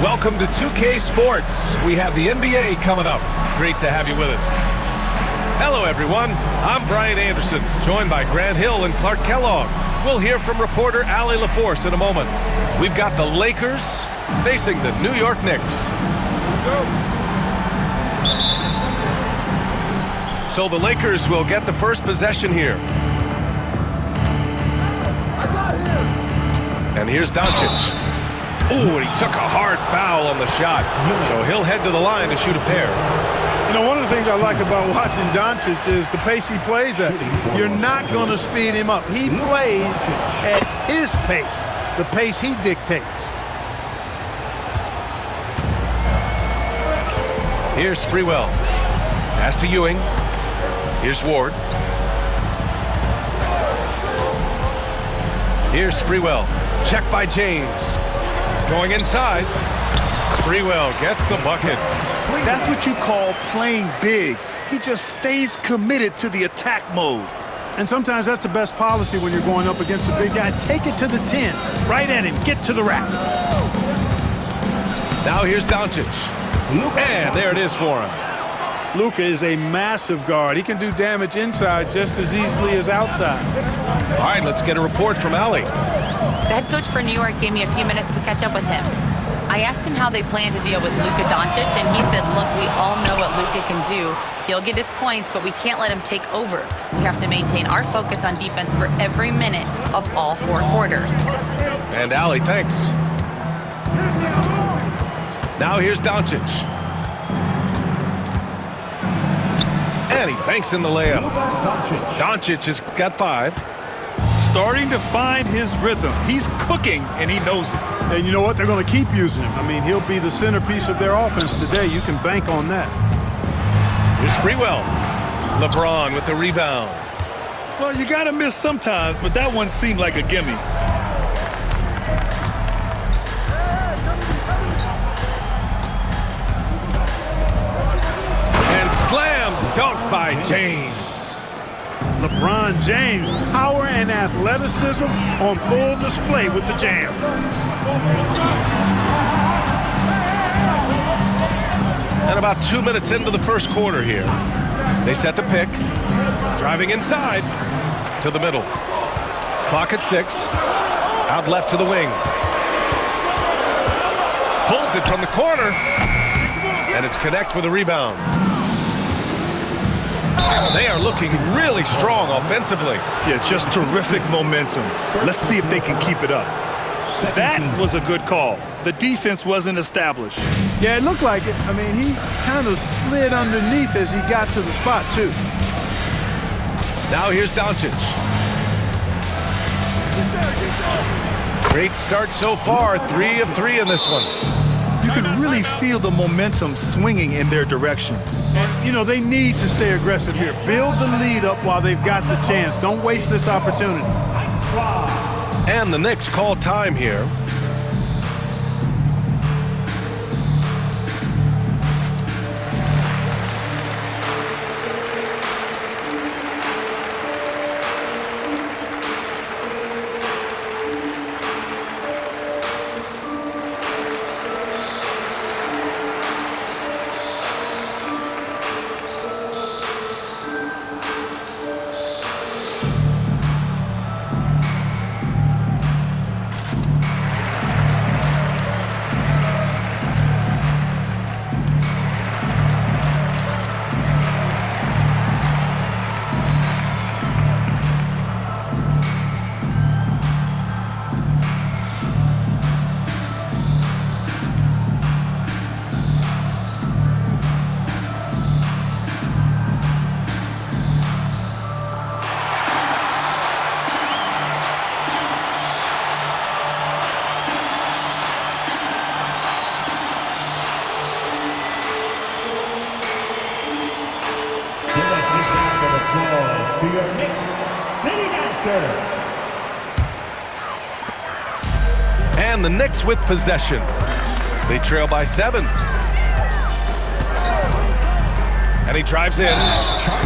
Welcome to 2K Sports. We have the NBA coming up. Great to have you with us. Hello, everyone. I'm Brian Anderson, joined by Grant Hill and Clark Kellogg. We'll hear from reporter Allie LaForce in a moment. We've got the Lakers facing the New York Knicks. So the Lakers will get the first possession here. I got him. And here's Doncic. Ooh, and he took a hard foul on the shot. So he'll head to the line to shoot a pair. You know, one of the things I like about watching Doncic is the pace he plays at. You're not going to speed him up. He plays at his pace, the pace he dictates. Here's Sprewell. Pass to Ewing. Here's Ward. Here's Sprewell. Check by James. Going inside. Sprewell gets the bucket. That's what you call playing big. He just stays committed to the attack mode. And sometimes that's the best policy when you're going up against a big guy. Take it to the 10. Right at him. Get to the rack. Now here's Doncic. And there it is for him. Luka is a massive guard. He can do damage inside just as easily as outside. All right, let's get a report from Allie. The head coach for New York gave me a few minutes to catch up with him. I asked him how they plan to deal with Luka Doncic, and he said, look, we all know what Luka can do. He'll get his points, but we can't let him take over. We have to maintain our focus on defense for every minute of all 4 quarters. And Allie, thanks. Now here's Doncic. And he banks in the layup. Doncic has got 5. Starting to find his rhythm. He's cooking, and he knows it. And you know what? They're going to keep using him. I mean, he'll be the centerpiece of their offense today. You can bank on that. Here's Sprewell. LeBron with the rebound. Well, you got to miss sometimes, but that one seemed like a gimme. And slam dunk by James. LeBron James, power and athleticism on full display with the jam. And about 2 minutes into the first quarter here. They set the pick. Driving inside to the middle. Clock at 6. Out left to the wing. Pulls it from the corner. And it's connect with a rebound. They are looking really strong offensively. Yeah, just terrific momentum. Let's see if they can keep it up. That was a good call. The defense wasn't established. Yeah, it looked like it. I mean, he kind of slid underneath as he got to the spot, too. Now here's Doncic. Great start so far. 3 of 3 in this one. You can really feel the momentum swinging in their direction. And, you know, they need to stay aggressive here. Build the lead up while they've got the chance. Don't waste this opportunity. And the Knicks call time here. To your Knicks city dancer. And the Knicks with possession. They trail by 7. And he drives in.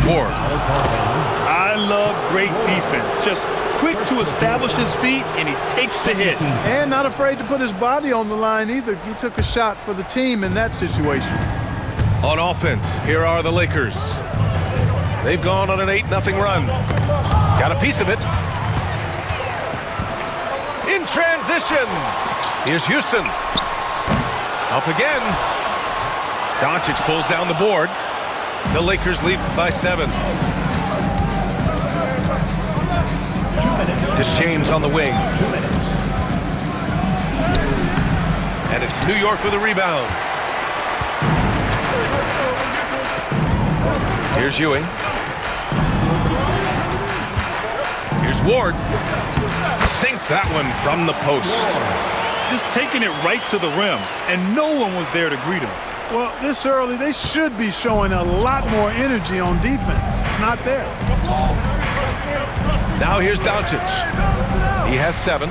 Ward. I love great defense. Just quick to establish his feet, and he takes the hit. And not afraid to put his body on the line either. He took a shot for the team in that situation. On offense, here are the Lakers. They've gone on an 8-0 run. Got a piece of it. In transition. Here's Houston. Up again. Doncic pulls down the board. The Lakers lead by 7. It's James on the wing. And it's New York with a rebound. Here's Ewing. Here's Ward. Sinks that one from the post. Just taking it right to the rim, and no one was there to greet him. Well, this early, they should be showing a lot more energy on defense. It's not there. Now here's Doncic. He has 7.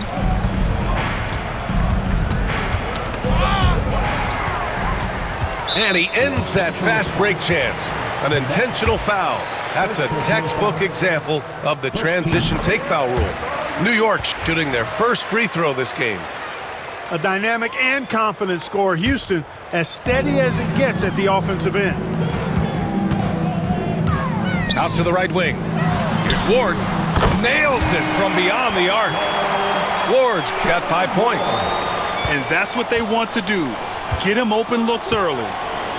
And he ends that fast break chance. An intentional foul. That's a textbook example of the transition take foul rule. New York shooting their first free throw this game. A dynamic and confident scorer. Houston as steady as it gets at the offensive end. Out to the right wing. Here's Ward. Nails it from beyond the arc. Ward's got 5 points. And that's what they want to do. Get him open looks early.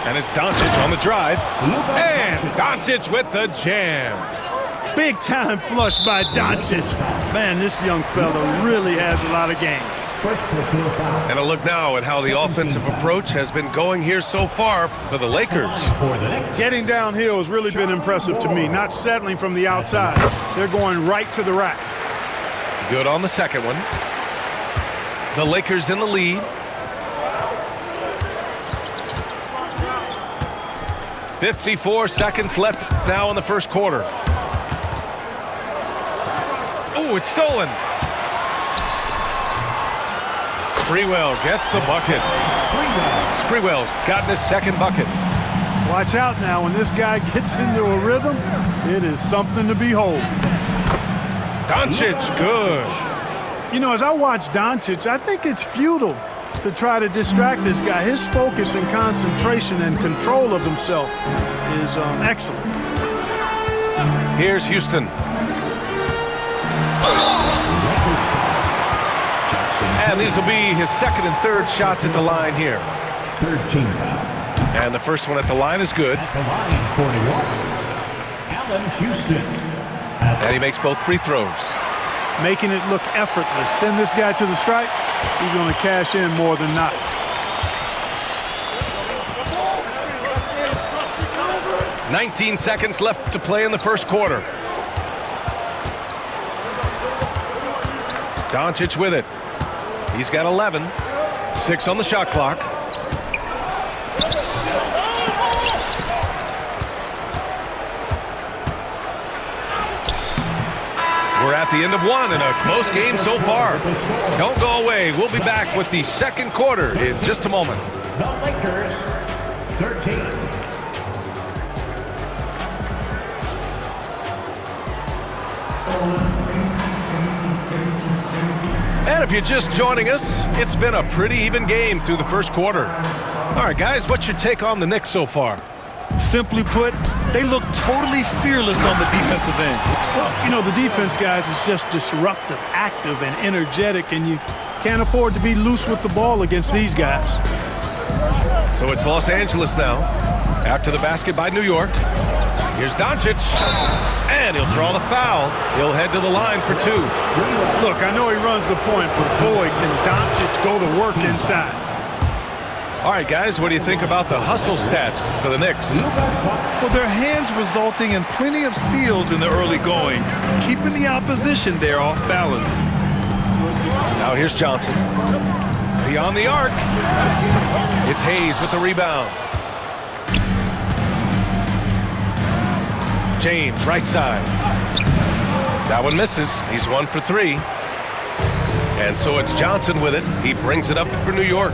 And it's Doncic on the drive. And Doncic with the jam. Big time flush by Doncic. Man, this young fella really has a lot of game. And a look now at how the offensive approach has been going here so far for the Lakers. Getting downhill has really been impressive to me. Not settling from the outside. They're going right to the rack. Good on the second one. The Lakers in the lead. 54 seconds left now in the first quarter. Oh, it's stolen. Sprewell gets the bucket. Sprewell's gotten his second bucket. Watch out now. When this guy gets into a rhythm, it is something to behold. Doncic, good. You know, as I watch Doncic, I think it's futile to try to distract this guy. His focus and concentration and control of himself is excellent. Here's Houston. And these will be his second and third shots at the line here. 13 foul. And the first one at the line is good. At the line, 41. Allen Houston. And he makes both free throws. Making it look effortless. Send this guy to the stripe. He's going to cash in more than not. "19 seconds left to play in the first quarter. Doncic with it. He's got 11. 6 on the shot clock. We're at the end of one in a close game so far. Don't go away. We'll be back with the second quarter in just a moment. The Lakers, 13. And if you're just joining us, it's been a pretty even game through the first quarter. All right, guys, what's your take on the Knicks so far? Simply put, they look totally fearless on the defensive end. Well, you know, the defense, guys, is just disruptive, active, and energetic, and you can't afford to be loose with the ball against these guys. So it's Los Angeles now. After the basket by New York. Here's Doncic. And he'll draw the foul. He'll head to the line for 2. Look, I know he runs the point, but boy, can Doncic go to work inside. All right, guys, what do you think about the hustle stats for the Knicks? Well, their hands resulting in plenty of steals in the early going, keeping the opposition there off balance. Now here's Johnson. Beyond the arc. It's Hayes with the rebound. James, right side. That one misses. He's 1 for 3. And so it's Johnson with it. He brings it up for New York.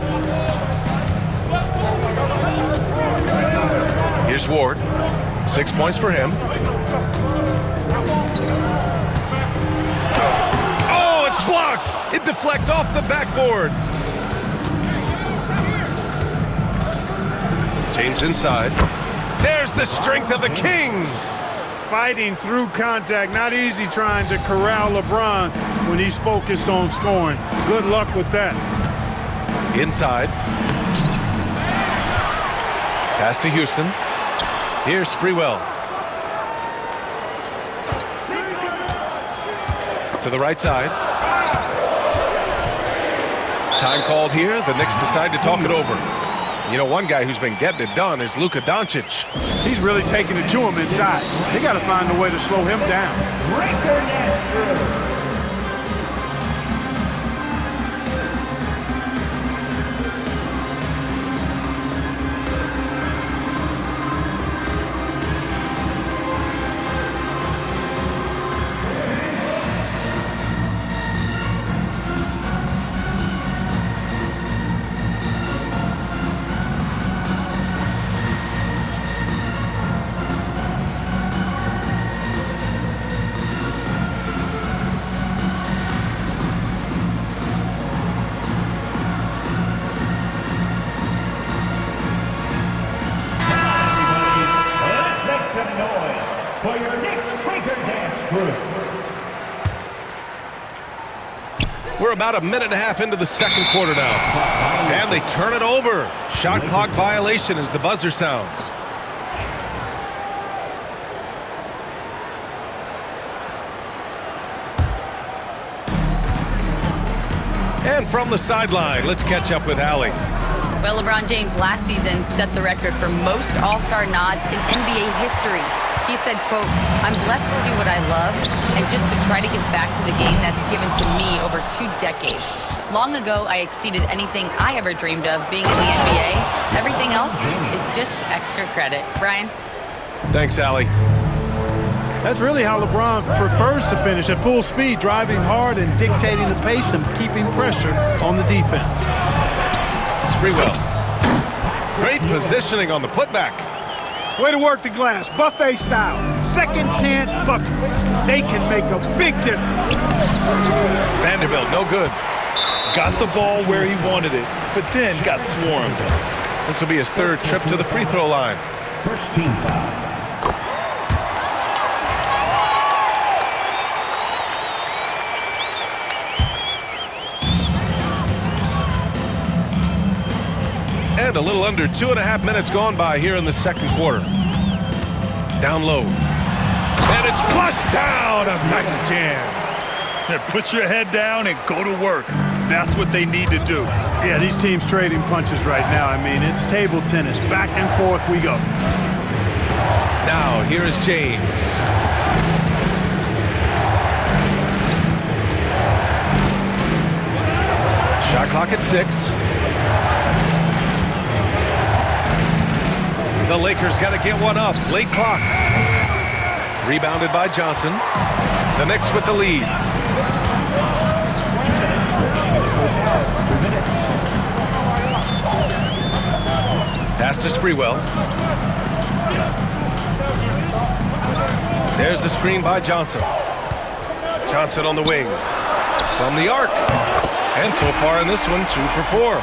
Here's Ward. 6 points for him. deflects off the backboard. James inside. There's the strength of the King. Fighting through contact. Not easy trying to corral LeBron when he's focused on scoring. Good luck with that. Inside. Pass to Houston. Here's Sprewell. To the right side. Time called here. The Knicks decide to talk it over. You know, one guy who's been getting it done is Luka Doncic. He's really taking it to him inside. They got to find a way to slow him down. For your Knicks Breaker Dance Crew. We're about a minute and a half into the second quarter now. And they turn it over. Shot clock violation as the buzzer sounds. And from the sideline, let's catch up with Allie. Well, LeBron James last season set the record for most All-Star nods in NBA history. He said, quote, "I'm blessed to do what I love and just to try to give back to the game that's given to me over 2 decades. Long ago, I exceeded anything I ever dreamed of being in the NBA. Everything else is just extra credit." Brian? Thanks, Allie. That's really how LeBron prefers to finish, at full speed, driving hard and dictating the pace and keeping pressure on the defense. Sprewell. Great positioning on the putback. Way to work the glass, buffet style. Second chance buckets. They can make a big difference. Vanderbilt, no good. Got the ball where he wanted it, but then got swarmed. This will be his third trip to the free throw line. First team foul. And a little under 2.5 minutes gone by here in the second quarter. Down low. And it's flushed down. A nice jam. Yeah, put your head down and go to work. That's what they need to do. Yeah, these teams trading punches right now. I mean, it's table tennis. Back and forth we go. Now, here is James. Shot clock at 6. The Lakers got to get one up. Late clock. Rebounded by Johnson. The Knicks with the lead. Pass to Sprewell. There's the screen by Johnson. Johnson on the wing. From the arc. And so far in this one, 2 for 4.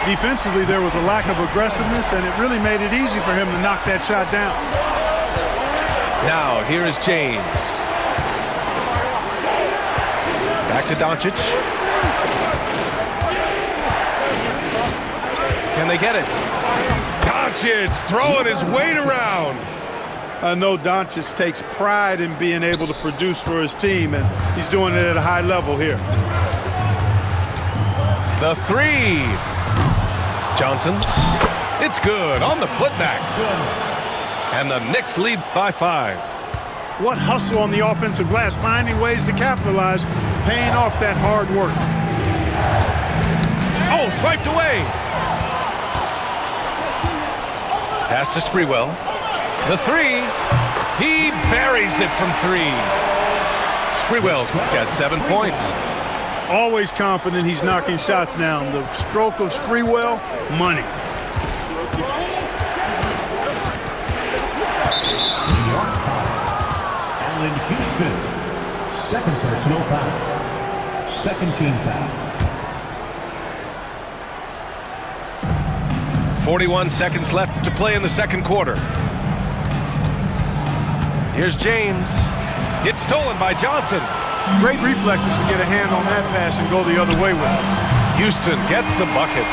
Defensively, there was a lack of aggressiveness, and it really made it easy for him to knock that shot down. Now, here is James. Back to Doncic. Can they get it? Doncic throwing his weight around. I know Doncic takes pride in being able to produce for his team, and he's doing it at a high level here. The 3. Johnson. It's good on the putback. And the Knicks lead by 5. What hustle on the offensive glass, finding ways to capitalize, paying off that hard work. Oh, swiped away. Pass to Sprewell. The 3. He buries it from 3. Sprewell's got 7 points. Always confident he's knocking shots down. The stroke of Sprewell, money. Allen Houston, second personal foul. Second team foul. 41 seconds left to play in the second quarter. Here's James. It's stolen by Johnson. Great reflexes to get a hand on that pass and go the other way with it. Houston gets the bucket.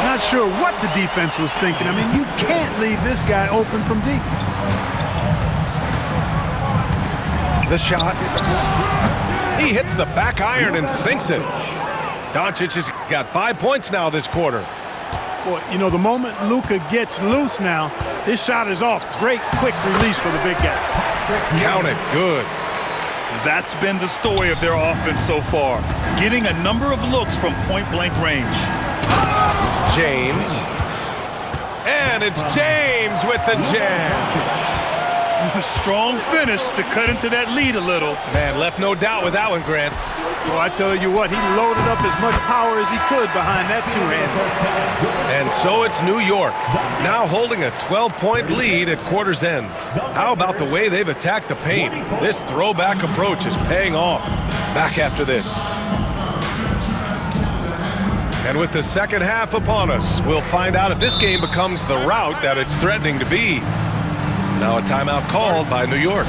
Not sure what the defense was thinking. I mean, you can't leave this guy open from deep. The shot. He hits the back iron and sinks it. Doncic has got 5 points now this quarter. Boy, you know, the moment Luka gets loose now, his shot is off. Great quick release for the big guy. Count it. Good. That's been the story of their offense so far. Getting a number of looks from point-blank range. James. And it's James with the jam. Strong finish to cut into that lead a little. Man, left no doubt with that one, Grant. Well, I tell you what, he loaded up as much power as he could behind that two-hander. And so it's New York, now holding a 12-point lead at quarter's end. How about the way they've attacked the paint? This throwback approach is paying off. Back after this. And with the second half upon us, we'll find out if this game becomes the rout that it's threatening to be. Now a timeout called by New York.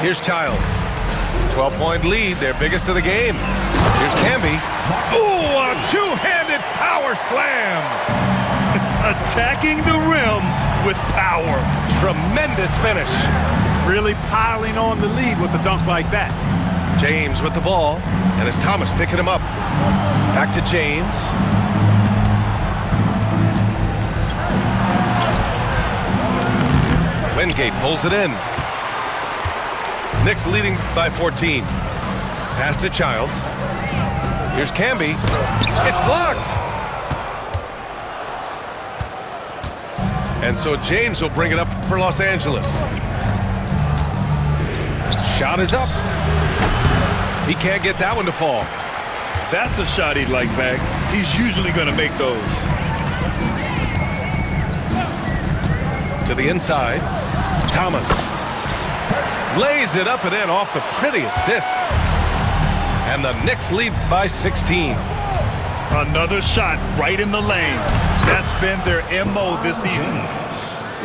Here's Childs. 12-point lead, their biggest of the game. Here's Camby. Ooh, a two-handed power slam. Attacking the rim with power. Tremendous finish. Really piling on the lead with a dunk like that. James with the ball, and it's Thomas picking him up. Back to James. Wingate pulls it in. Knicks leading by 14. Pass to Childs. Here's Camby. It's blocked. And so James will bring it up for Los Angeles. Shot is up. He can't get that one to fall. That's a shot he'd like back. He's usually going to make those. To the inside. Thomas. Lays it up and in off the pretty assist. And the Knicks lead by 16. Another shot right in the lane. That's been their MO this evening.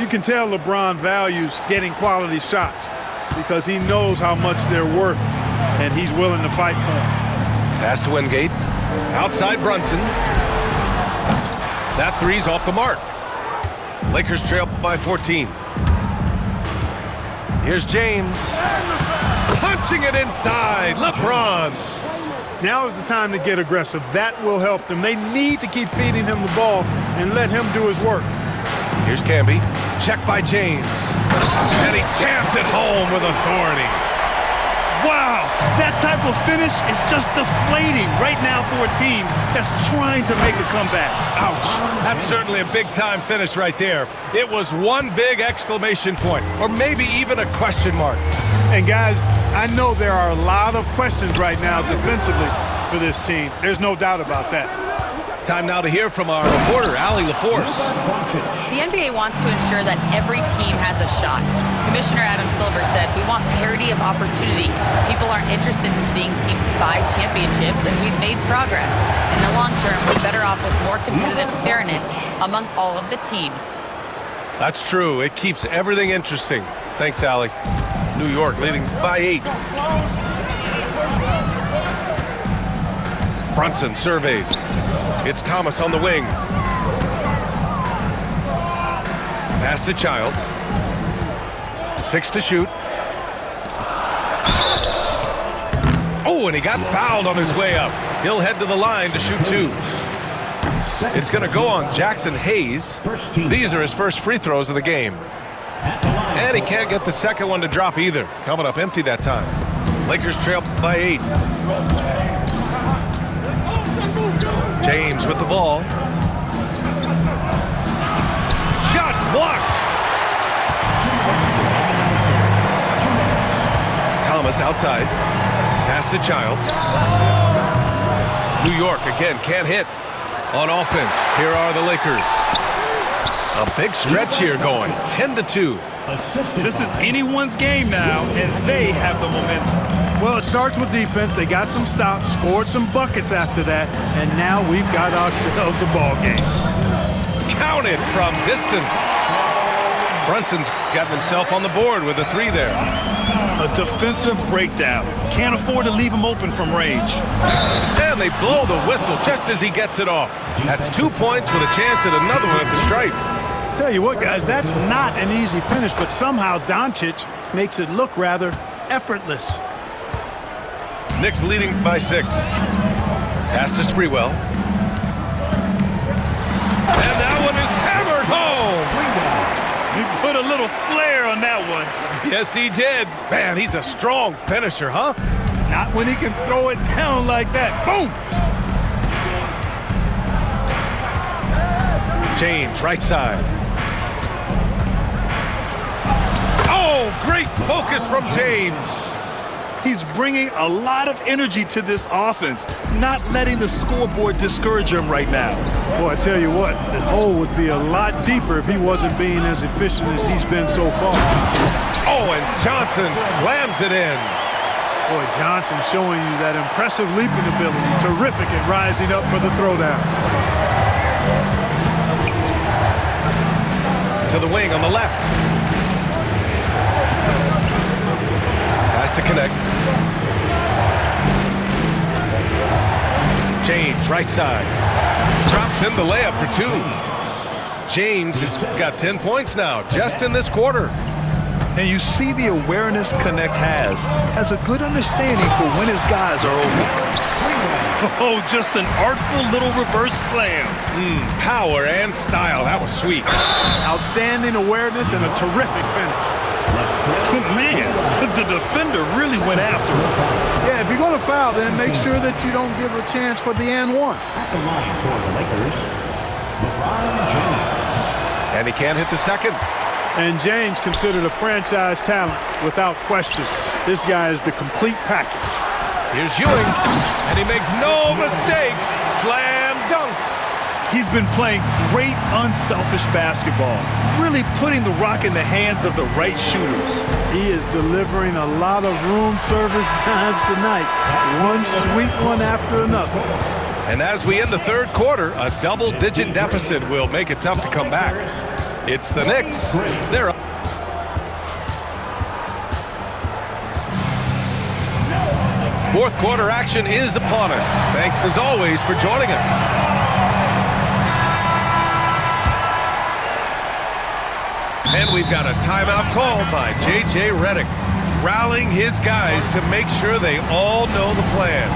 You can tell LeBron values getting quality shots because he knows how much they're worth, and he's willing to fight for them. Pass to Wingate. Outside Brunson. That three's off the mark. Lakers trail by 14. Here's James. Punching it inside. LeBron. Now is the time to get aggressive. That will help them. They need to keep feeding him the ball and let him do his work. Here's Camby. Check by James. And he jams it home with authority. Wow, that type of finish is just deflating right now for a team that's trying to make a comeback. Ouch. That's certainly a big-time finish right there. It was one big exclamation point, or maybe even a question mark. And guys, I know there are a lot of questions right now defensively for this team. There's no doubt about that. Time now to hear from our reporter, Allie LaForce. The NBA wants to ensure that every team has a shot. Commissioner Adam Silver said, "We want parity of opportunity. People aren't interested in seeing teams buy championships, and we've made progress. In the long term, we're better off with more competitive fairness among all of the teams." That's true. It keeps everything interesting. Thanks, Allie. New York leading by 8. Brunson surveys. It's Thomas on the wing. Pass to Childs. 6 to shoot. Oh, and he got fouled on his way up. He'll head to the line to shoot 2. It's going to go on Jackson Hayes. These are his first free throws of the game. And he can't get the second one to drop either. Coming up empty that time. Lakers trail by 8. James with the ball. Shots blocked. Davis outside. Pass to Childs. New York again can't hit on offense. Here are the Lakers. A big stretch here going. 10-2. This is anyone's game now, and they have the momentum. Well, it starts with defense. They got some stops, scored some buckets after that, and now we've got ourselves a ball game. Counted from distance. Brunson's gotten himself on the board with a 3 there. A defensive breakdown. Can't afford to leave him open from range. And they blow the whistle just as he gets it off. That's 2 points with a chance at another one at the stripe. Tell you what, guys, that's not an easy finish, but somehow Doncic makes it look rather effortless. Knicks leading by 6. Pass to Sprewell. And that one is hammered home. He put a little flair on that one. Yes, he did. Man, he's a strong finisher, huh? Not when he can throw it down like that. Boom! James, right side. Oh, great focus from James. He's bringing a lot of energy to this offense, not letting the scoreboard discourage him right now. Boy, I tell you what, the hole would be a lot deeper if he wasn't being as efficient as he's been so far. Oh, and Johnson slams it in. Boy, Johnson showing you that impressive leaping ability. Terrific at rising up for the throwdown. To the wing on the left. Has to connect. James, right side. Drops in the layup for 2. James has got 10 points now, just in this quarter. And you see the awareness Connect has a good understanding for when his guys are open. Oh, just an artful little reverse slam. Power and style. That was sweet. Outstanding awareness and a terrific finish. Man, the defender really went after him. Yeah, if you're going to foul, then make sure that you don't give a chance for the and one. At the line for the Lakers, LeBron James. And he can't hit the second. And James considered a franchise talent without question. This guy is the complete package. Here's Ewing, and he makes no mistake. Slam dunk. He's been playing great unselfish basketball, really putting the rock in the hands of the right shooters. He is delivering a lot of room service times tonight. One sweet one after another. And as we end the third quarter, a double-digit deficit will make it tough to come back. It's the Knicks. They're up. Fourth quarter action is upon us. Thanks as always for joining us. And we've got a timeout called by J.J. Redick, rallying his guys to make sure they all know the plan.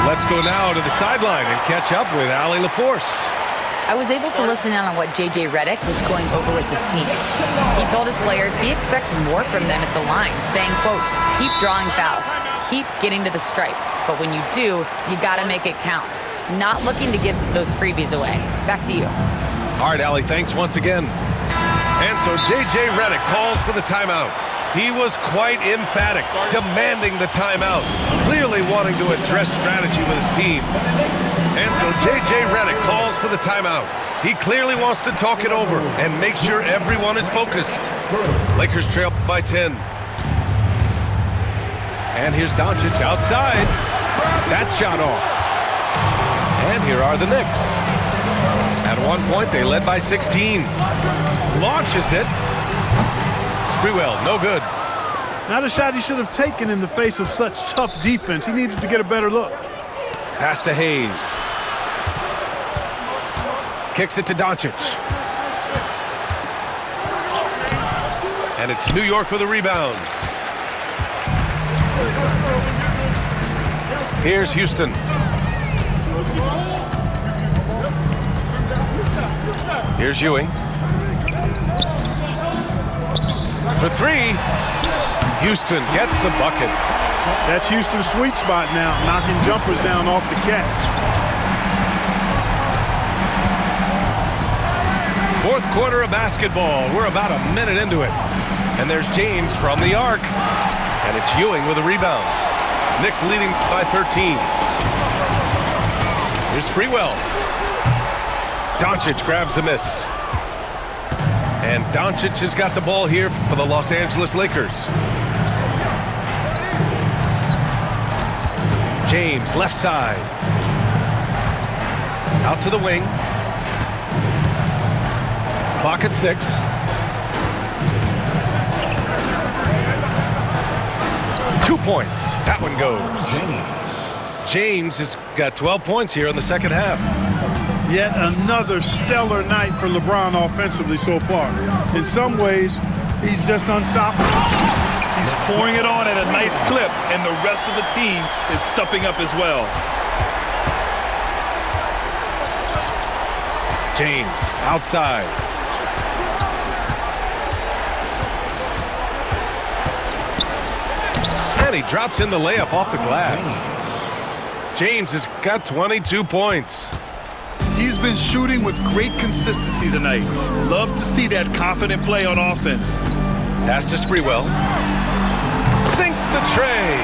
Let's go now to the sideline and catch up with Allie LaForce. I was able to listen in on what J.J. Redick was going over with his team. He told his players he expects more from them at the line, saying, quote, keep drawing fouls, keep getting to the stripe, but when you do, you gotta make it count. Not looking to give those freebies away. Back to you. All right, Allie, thanks once again. And so J.J. Redick calls for the timeout. He was quite emphatic, demanding the timeout, clearly wanting to address strategy with his team. And so J.J. Redick calls for the timeout. He clearly wants to talk it over and make sure everyone is focused. Lakers trail by 10. And here's Doncic outside. That shot off. And here are the Knicks. At one point, they led by 16. Launches it. Sprewell, no good. Not a shot he should have taken in the face of such tough defense. He needed to get a better look. Pass to Hayes. Kicks it to Doncic. And it's New York with a rebound. Here's Houston. Here's Ewing. For 3. Houston gets the bucket. That's Houston's sweet spot now, knocking jumpers down off the catch. Fourth quarter of basketball. We're about a minute into it. And there's James from the arc. And it's Ewing with a rebound. Knicks leading by 13. Here's Sprewell. Doncic grabs the miss. And Doncic has got the ball here for the Los Angeles Lakers. James, left side. Out to the wing. Clock at 6. Two points. That one goes. James has got 12 points here in the second half. Yet another stellar night for LeBron offensively so far. In some ways, he's just unstoppable. He's pouring it on at a nice clip, and the rest of the team is stepping up as well. James, outside. And he drops in the layup off the glass. James has got 22 points. He's been shooting with great consistency tonight. Love to see that confident play on offense. Pass to Sprewell. Sinks the tray.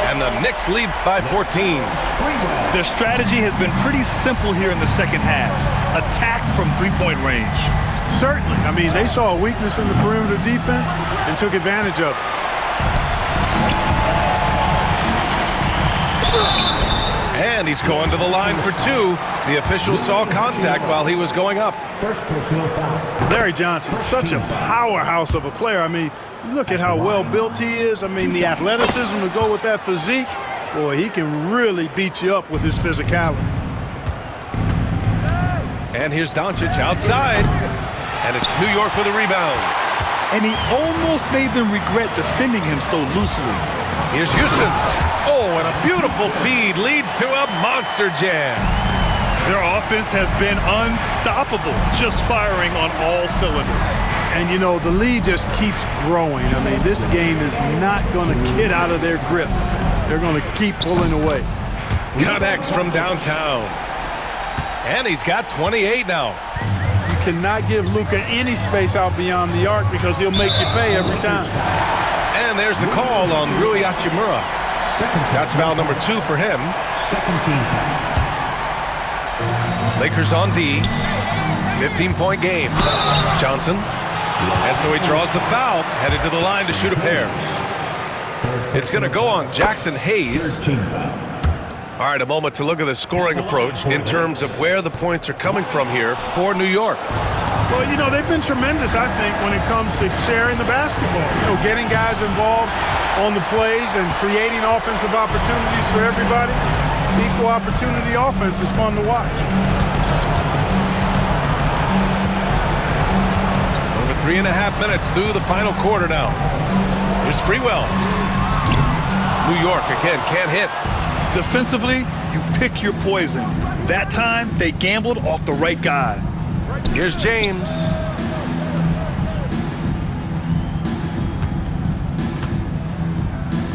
And the Knicks lead by 14. Their strategy has been pretty simple here in the second half. Attack from three-point range. Certainly. I mean, they saw a weakness in the perimeter defense and took advantage of it. And he's going to the line for two. The official saw contact while he was going up. First personal foul. Larry Johnson, such a powerhouse of a player. I mean, look at how well built he is. I mean, the athleticism to go with that physique. Boy, he can really beat you up with his physicality. And here's Doncic outside. And it's New York with a rebound. And he almost made them regret defending him so loosely. Here's Houston. Oh, and a beautiful feed leads to a monster jam. Their offense has been unstoppable, just firing on all cylinders. And, you know, the lead just keeps growing. I mean, this game is not going to get out of their grip. They're going to keep pulling away. Connects from downtown. And he's got 28 now. You cannot give Luka any space out beyond the arc because he'll make you pay every time. And there's the call on Rui Hachimura. That's foul number 2 for him. Second team foul. Lakers on D. 15-point game. Johnson. And so he draws the foul, headed to the line to shoot a pair. It's going to go on Jackson Hayes. Team foul. All right, a moment to look at the scoring approach in terms of where the points are coming from here for New York. Well, you know, they've been tremendous, I think, when it comes to sharing the basketball. You know, getting guys involved on the plays and creating offensive opportunities for everybody. Equal opportunity offense is fun to watch. Over 3.5 minutes through the final quarter now. Here's Sprewell. New York again can't hit. Defensively, you pick your poison. That time, they gambled off the right guy. Here's James.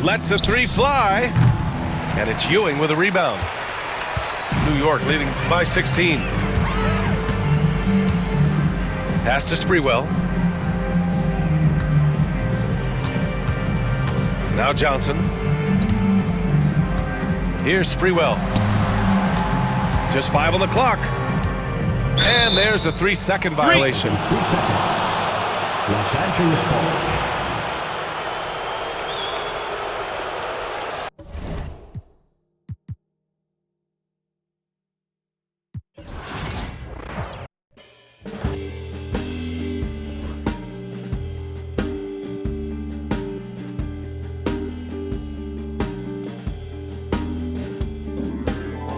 Lets the three fly. And it's Ewing with a rebound. New York leading by 16. Pass to Sprewell. Now Johnson. Here's Sprewell. Just 5 on the clock. And there's a 3-second violation. 3 seconds. Los Angeles ball.